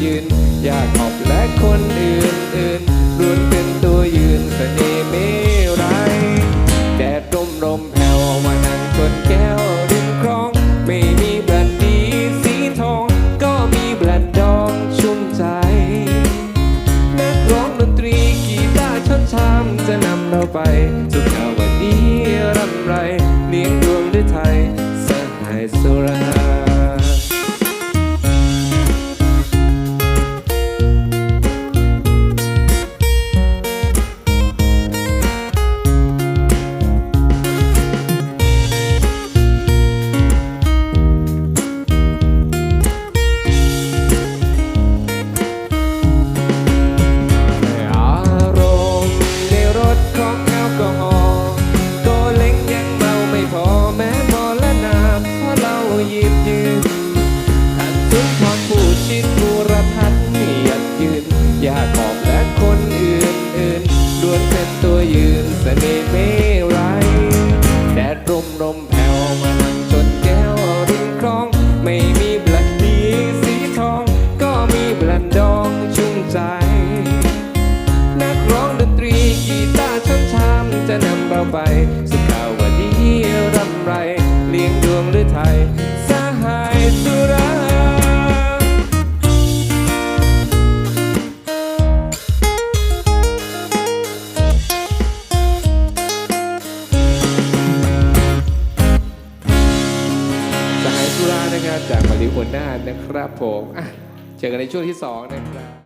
ยืนอยากขอบและคนอื่นล้วนเป็นตัวยืนเสน่ห์ไม่ไรแดดร่มแผ่วมานั่งชนแก้วริมคลองไม่มีแบรนด์ดีสีทองก็มีแบรนด์ดองชุ่มใจนักร้องดนตรีกีตาร์ชดชามจะนำเราไปสุขาวดีรำไรเลี้ยงดวงด้วยไทยสหายสุราอยากขอบและคนอื่นล้วนเป็นตัวยืนเสน่ห์ไม่ไรแดดร่มแผ่วมานั่งชนแก้วริมคลองไม่มีแบล็คดีสีทองก็มีแบรนด์ดองชุ่มใจนักร้องดนตรีกีตาร์ชดชามจะนำเราไปสุขาวดีรำไรเลี้ยงดวงด้วยไทยสหายสุราจากมาริโอน่านะครับผมเจอกันในช่วงที่2นะครับ